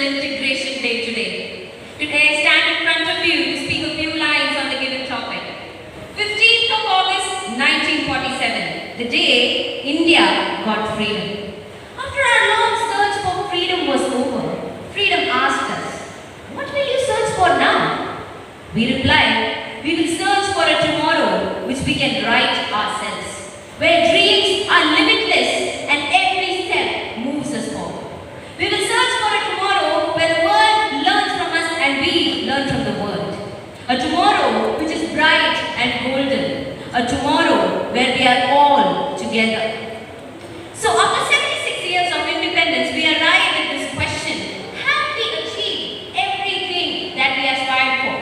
National Integration Day today. Today I stand in front of you to speak a few lines on the given topic. 15th of August 1947, the day India got freedom. After our long search for freedom was over, freedom asked us, "What will you search for now?" We replied, "We will search for a tomorrow which we can write ourselves, where dreams are limitless and every step moves us forward. We will search for a tomorrow where the world learns from us and we learn from the world. A tomorrow which is bright and golden. A tomorrow where we are all together." So after 76 years of independence, we arrive at this question: have we achieved everything that we aspired for?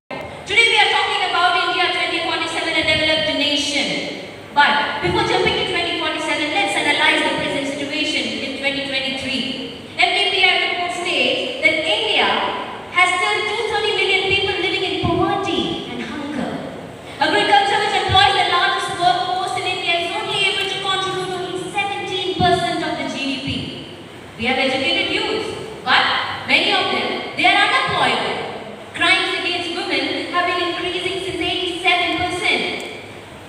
Today we are talking about India 2047, a developed nation. But before jumping to 2047, let's analyze the present situation in 2023. MPPI report states that India has still 230 million people living in poverty and hunger. Agriculture, which employs the largest workforce in India, is only able to contribute only 17% of the GDP. We have educated youth, but many of them, they are unemployed. Crimes against women have been increasing since 87%.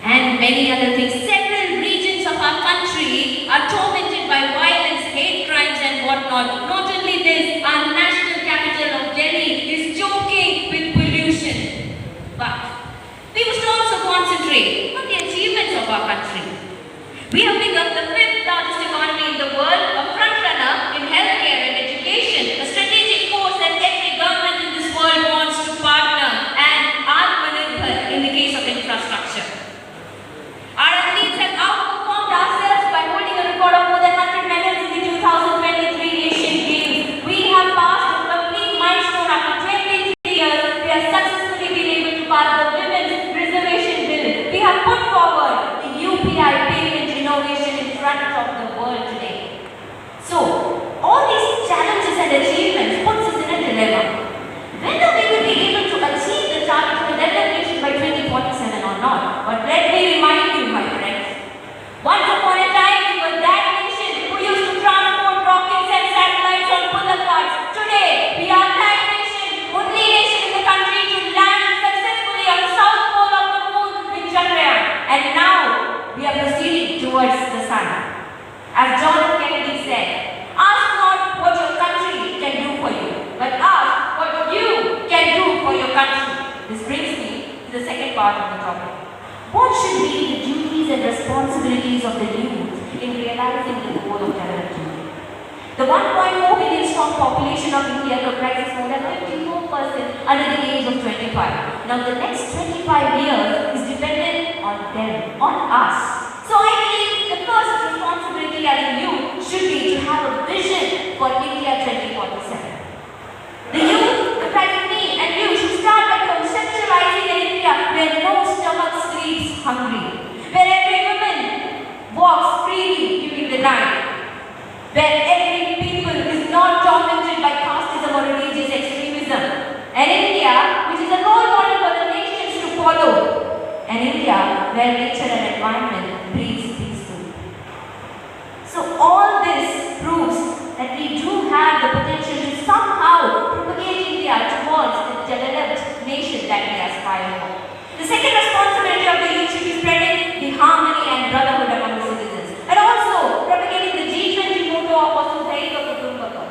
And many other things. Several regions of our country are tormented by violence, hate crimes and whatnot. Not only this, our national capital of Delhi is choking with pollution. But we must also concentrate on the achievements of our country. We have become the 5th largest economy in the world, a frontrunner in healthcare and education, a strategic force that every government in this world wants to partner, and Atmanirbhar in the case of infrastructure. Our athletes have outperformed ourselves by holding a record of more than 100 medals in the 2023 Asian Games. We have passed a complete milestone after 23 years. We have successfully been able to pass the Women's Reservation Bill. We have put forward the UPI payment innovation in front of the world today. So, all these challenges and achievements puts us in a dilemma. Whether we will be able to achieve the target of a developed nation by 2047 or not. But let me remind you, my friends, once upon a time we were that nation who used to transport rockets and satellites on bullock carts. Today we are that nation, only nation in the country to land successfully on the south pole of the moon with Chandrayaan. And now we are proceeding towards the sun. As John F. Kennedy said, "Ask not what your country can do for you, but ask what you can do for your country." This brings me to the second part of the topic. What should be the duties and responsibilities of the youth in realizing the goal of development? The 1.4 billion strong population of India comprises more than 54% under the age of 25. Now the next 25 years is dependent on them, on us. So I believe the first responsibility as a youth should be to have a vision for India 2047. The youth, comprising me and you, should start by conceptualizing an India where no stomach sleeps hungry, where every woman walks freely during the night, where every people is not tormented by casteism or religious extremism, an India which is a role model for the nations to follow, an India where nature and environment breathes peacefully. So all this proves that we do have the potential to somehow propagate India towards the developed nation that we aspire for. The second responsibility of the youth should be spreading the harmony and brotherhood among the citizens, and also propagating the G20 motto of Vasudhaiva Kutumbakam.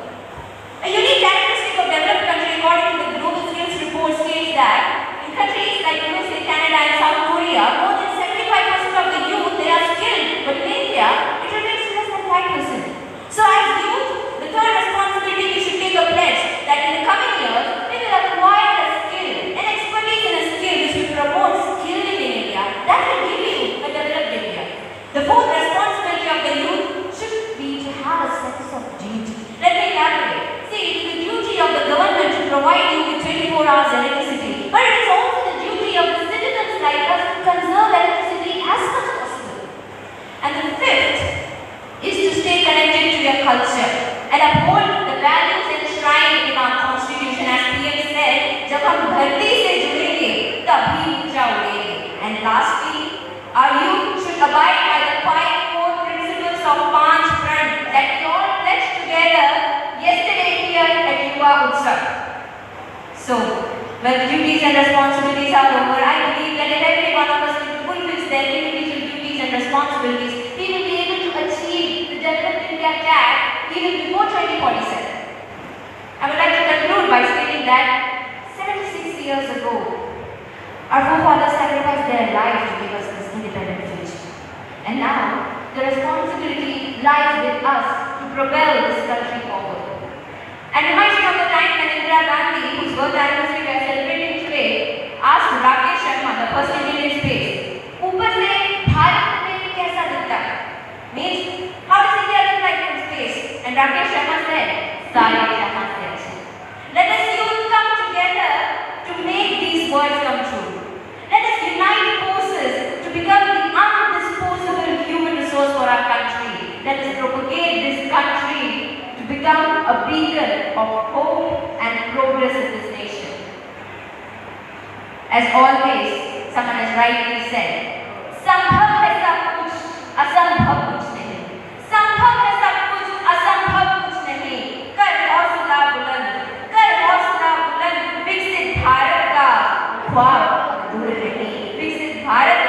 A unique characteristic of developed country, according to the Global Skills Report, states that in countries like USA, Canada and South Korea, more than 75% of the youth, they are skilled, but in India, it remains less than 5%. So as youth, the third responsibility, we should take a pledge that in the coming years, we will acquire a skill, an expertise in a skill which will promote skilling in India. That will give you a developed India. The fourth responsibility of the youth should be to have a sense of duty. Let me elaborate. See, it is the duty of the government to provide you with 24 hours electricity, but it is also the duty of the citizens like us to conserve electricity as much as possible. And the fifth is to stay connected to your culture and uphold the values enshrined in our constitution. As PM said, "Jab hum dharti se judenge, tabhi uncha udenge." And lastly, our youth should abide by the 5 core principles of Panch Pran that we all pledged together yesterday here at yuva. yuva utsav. So, when the duties and responsibilities are over, I believe that if every one of us fulfills their individual duties and responsibilities, we will be able to achieve the Developed India tag even before 2047. I would like to conclude by stating that 76 years ago, our forefathers sacrificed their lives to give us this independent future. And now, the responsibility lies with us to propel this country forward. And reminds me of the time when Indira Gandhi, whose birth anniversary we are celebrating today, asked Rakesh Sharma, the first Indian in space, "Upar se Bharat mein kaisa dikhta hai?" Means, how does India look like in space? And Rakesh Sharma said, "Sare jahan se achhe." Let us youth come together to make these words come true. Let us unite forces to become the undisposable human resource for our country. Let us propagate this country to become a beacon of hope and progress in this nation. As always, someone has rightly said, "Sambhav hai sab kuch, asambhav kuch nahi. Sambhav hai sab kuch, asambhav kuch nahi. Kar hausla buland, viksit Bharat ka ख्वाब दूर नहीं, विकसित भारत